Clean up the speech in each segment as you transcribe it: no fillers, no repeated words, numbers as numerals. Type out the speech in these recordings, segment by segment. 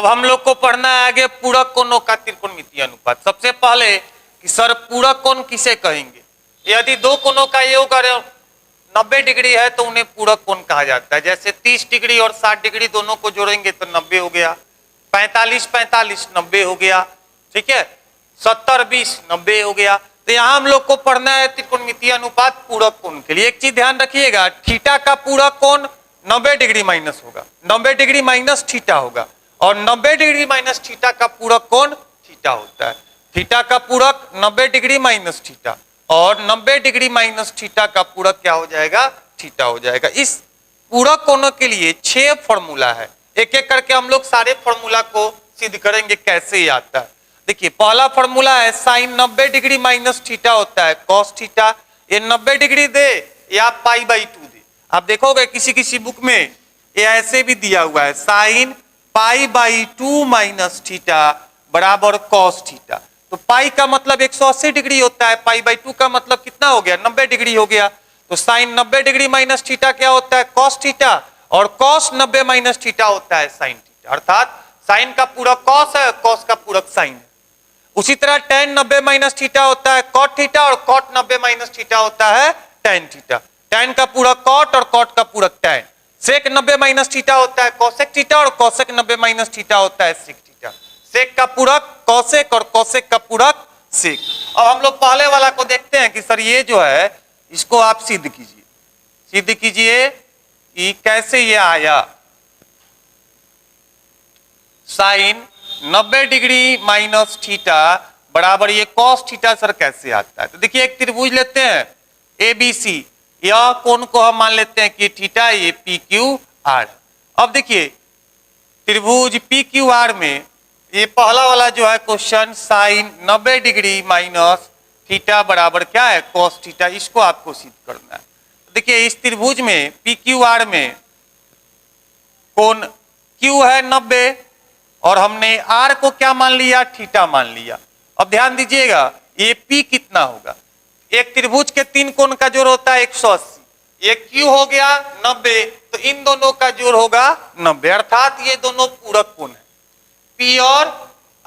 अब हम लोग को पढ़ना है आगे पूरक कोणों का त्रिकोणमितीय अनुपात। सबसे पहले कि सर पूरक कोण किसे कहेंगे? यदि दो कोणों का योग 90 डिग्री है तो उन्हें पूरक कोण कहा जाता है। जैसे 30 डिग्री और 60 डिग्री दोनों को जोड़ेंगे तो 90 हो गया, 45 90 हो गया, ठीक है, 70 20 90 हो गया। तो यहाँ हम लोग को पढ़ना है त्रिकोणमितीय अनुपात पूरक कोण के लिए। एक चीज ध्यान रखिएगा, थीटा का पूरक कोण 90 डिग्री माइनस होगा, 90 डिग्री माइनस थीटा होगा, और 90 डिग्री माइनस थीटा का पूरक कोण थीटा होता है। थीटा का पूरक 90 डिग्री माइनस थीटा और 90 डिग्री माइनस थीटा का पूरक क्या हो जाएगा? थीटा हो जाएगा। इस पूरक कोणों के लिए 6 फॉर्मूला है, एक एक करके हम लोग सारे फॉर्मूला को सिद्ध करेंगे कैसे ये आता है। देखिए पहला फॉर्मूला है साइन 90 डिग्री माइनस थीटा होता है कॉस थीटा। ये 90 डिग्री दे या π/2 दे, आप देखोगे किसी किसी बुक में ये ऐसे भी दिया हुआ है साइन π/2 माइनस थीटा बराबर कॉस थीटा। तो पाई का मतलब 180 डिग्री होता है, π/2 का मतलब कितना हो गया? 90 डिग्री हो गया। तो साइन 90 डिग्री माइनस थीटा क्या होता है? कॉस थीटा, और कॉस 90 माइनस थीटा होता है साइन थीटा। अर्थात साइन का पूरक कॉस है, कॉस का पूरक साइन है। उसी तरह tan 90 माइनस थीटा होता है कॉट थीटा, और कॉट 90 माइनस थीटा होता है tan थीटा। tan का पूरक कॉट और कॉट का पूरक tan। सेक 90 माइनस थीटा होता है कॉसेक थीटा, और कॉसेक 90 माइनस थीटा होता है सेक थीटा। सेक का पूरक कॉसेक और कॉसेक का पूरक सेक। अब हम लोग पहले वाला को देखते हैं कि सर ये जो है इसको आप सिद्ध कीजिए, सिद्ध कीजिए कि कैसे ये आया। साइन 90 डिग्री माइनस थीटा बराबर ये कॉस थीटा सर कैसे आता है? तो देखिए एक त्रिभुज लेते हैं ABC, यह कोण को हम मान लेते हैं कि थीटा, ये PQR। अब देखिए त्रिभुज PQR में ये पहला वाला जो है question sign 90 degree minus theta बराबर क्या है? कॉस थीटा, इसको आपको सिद्ध करना है। देखिए इस त्रिभुज में PQR में कोण Q है 90 और हमने R को क्या मान लिया? थीटा मान लिया। अब ध्यान दीजिएगा ये P कितना होगा? एक त्रिभुज के 3 कोण का जोड़ होता है 180, ये Q हो गया 90, तो इन दोनों का जोड़ होगा 90, अर्थात ये दोनों पूरक कोण है। P और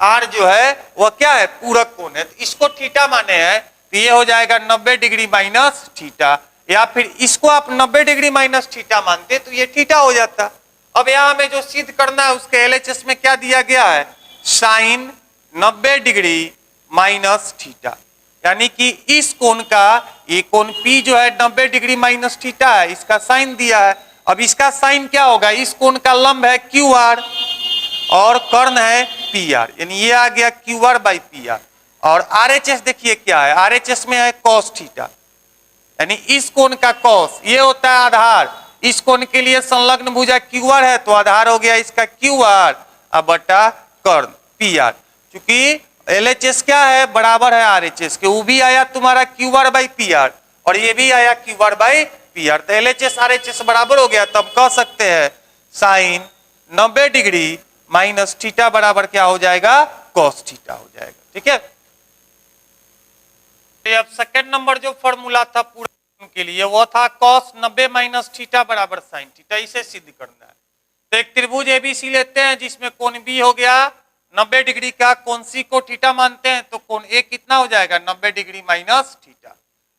R जो है वह क्या है? पूरक कोण है। तो इसको थीटा माने हैं तो ये हो जाएगा 90 डिग्री माइनस थीटा, या फिर इसको आप 90 डिग्री माइनस थीटा मानते तो ये थीटा हो जाता। अब यहाँ हमें जो सिद्ध करना है उसके LHS में क्या दिया गया है? साइन 90 डिग्री माइनस थीटा, यानी कि इस कोण का ये कोण P जो है 90 डिग्री माइनस थीटा है, इसका साइन दिया है। अब इसका साइन क्या होगा? इस कोण का लंब है QR और कर्ण है PR, यानी ये आ गया QR/PR। और RHS देखिए क्या है? RHS में है कॉस थीटा, यानी इस कोण का कॉस ये होता है आधार। इस कोण के लिए संलग्न भुजा QR है तो आधार हो गया इसका QR बटा कर्ण PR। क्योंकि LHS क्या है? बराबर है RHS के। वो भी आया तुम्हारा QR/PR और ये भी आया QR/PR, तो LHS RHS बराबर हो गया। तब कह सकते हैं साइन 90 डिग्री माइनस थीटा बराबर क्या हो जाएगा? कॉस थीटा हो जाएगा। ठीक है, अब सेकंड नंबर जो फॉर्मूला था पूरा के लिए वो था कॉस 90 माइनस थीटा बराबर साइन थीटा, इसे सिद्ध करना है। तो एक त्रिभुज ABC लेते हैं जिसमें कोण B हो गया 90 डिग्री का, कोण C को थीटा मानते हैं तो कोण A कितना हो जाएगा? 90 डिग्री माइनस थीटा।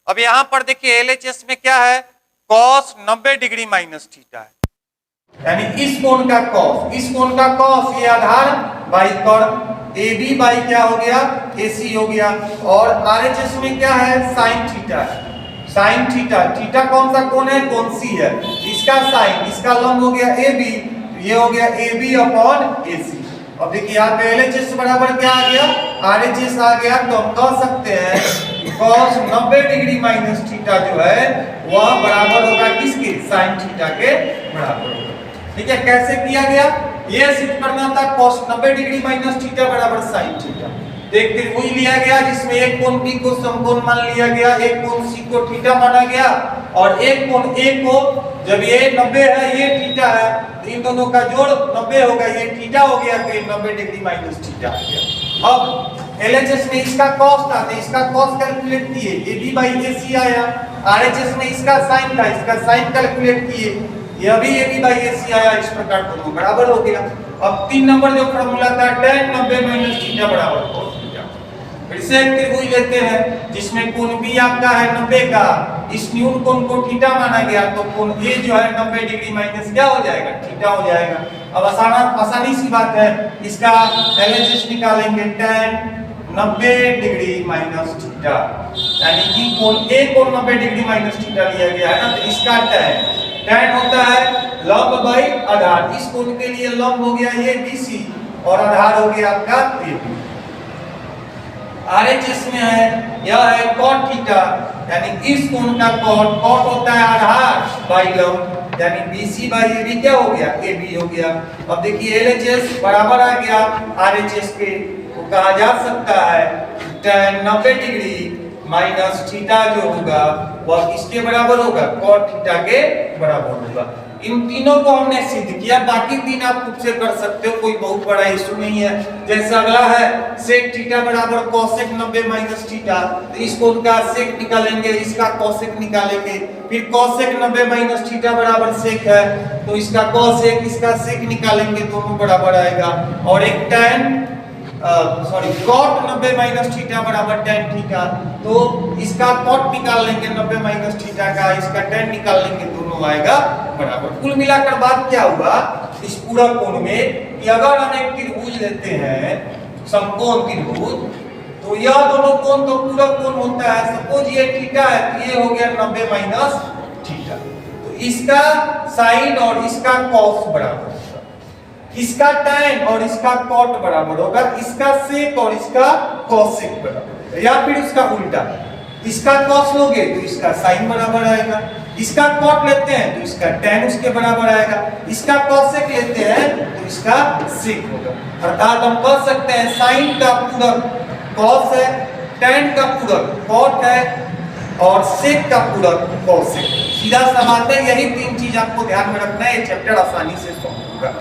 अब यहाँ पर देखिए LHS में क्या है? कॉस 90 डिग्री माइनस थीटा है, यानी इस कोण का कॉस, इस कोण का कॉस ये आधार बाई कर्ण AB बाई क्या हो गया? AC हो गया। और RHS में क्या है? साइन थीटा है, साइन थीटा। थीटा कौन सा कोण है? कोण C है, इसका साइन, इसका लंब हो गया AB, ये हो गया AB/AC। अब देखिए यहाँ पे LHS बराबर क्या आ गया? RHS आ गया। तो हम कह सकते हैं cos 90 डिग्री माइनस थीटा जो है वह बराबर होगा किसके? साइन थीटा के बराबर होगा। ठीक है, कैसे किया गया? ये सिद्ध करना था cos 90 डिग्री माइनस थीटा बराबर साइन थीटा। एक त्रिभुज लिया गया जिसमें एक कोण B को समकोण मान लिया गया, एक कोण C को थीटा माना गया, और एक कोण A को, जब ये 90 है ये थीटा है तो इन दोनों का जोड़ 90 होगा, ये थीटा हो गया तो ये 90 डिग्री माइनस थीटा आ गया। अब LHS में इसका कॉस था तो इसका कॉस कैलकुलेट किए, AB/AC आया। RHS में इसका साइन था, इसका साइन कैलकुलेट किए, ये भी AB/AC आया। इस प्रकार दोनों बराबर हो गया। अब 3 नंबर जो फॉर्मूला था tan 90 माइनस थीटा बराबर cos थीटा। फिर से एक त्रिभुज लेते हैं जिसमें कोण बी आपका है 90 का, इस न्यून कोण को थीटा माना गया, तो कोण ए जो है 90 डिग्री माइनस क्या हो जाएगा, थीटा हो जाएगा। अब आसानी सी बात है, इसका एलएचएस निकालेंगे tan 90 डिग्री माइनस थीटा, यानी कि कोण ए कोण 90 डिग्री माइनस थीटा लिया गया है ना, तो इसका tan होता है लंब बाई आधार, इस कोण के लिए लंब हो गया ये BC और आधार हो गया आपका AB। RHS में है यह है cot थीटा, यानी इस कोण का cot होता है आधार बाई लंब, यानी BC बाई AB क्या हो गया, AB हो गया। अब देखिए LHS बराबर आ गया RHS के, तो कहा जा सकता है tan 90 डिग्री माइनस थीटा जो होगा वह किसके बराबर होगा, cot थीटा के बराबर होगा। इन तीनों को हमने सिद्ध किया, बाकी तीन आप खुद से कर सकते हो, कोई बहुत बड़ा इशू नहीं है। जैसे अगला है sec थीटा बराबर cosec 90 माइनस थीटा, तो इस कोण का sec निकालेंगे, इसका cosec निकालेंगे, फिर cosec 90 माइनस थीटा बराबर sec है, तो इसका cosec इसका sec निकालेंगे, दोनों बराबर आएगा। और एक tan cot 90 माइनस थीटा बराबर tan थीटा, तो इसका cot निकाल लेंगे 90 माइनस थीटा का, इसका tan निकाल लेंगे, दोनों आएगा बराबर। कुल मिलाकर बात क्या हुआ इस पूरा कोण में कि अगर हम एक त्रिभुज लेते हैं समकोण त्रिभुज, तो यह दोनों कोण तो पूरा कोण होता है, सपोज ये थीटा है तो ये हो गया 90 माइनस थीटा, तो इसका साइन और इसका कॉस बराबर, इसका tan और इसका cot बराबर होगा, इसका sec और इसका cosec बराबर, या फिर उसका उल्टा, इसका cos लोगे तो इसका sin बराबर आएगा, इसका cot लेते हैं तो इसका tan उसके बराबर आएगा, इसका cosec लेते हैं तो इसका sec होगा। अर्थात हम कह सकते हैं sin का पूरक cos है, tan का पूरक cot है और sec का पूरक cosec। सीधा सा बात है, यही तीन चीज आपको ध्यान में रखना है, ये चैप्टर आसानी से सॉल्व होगा।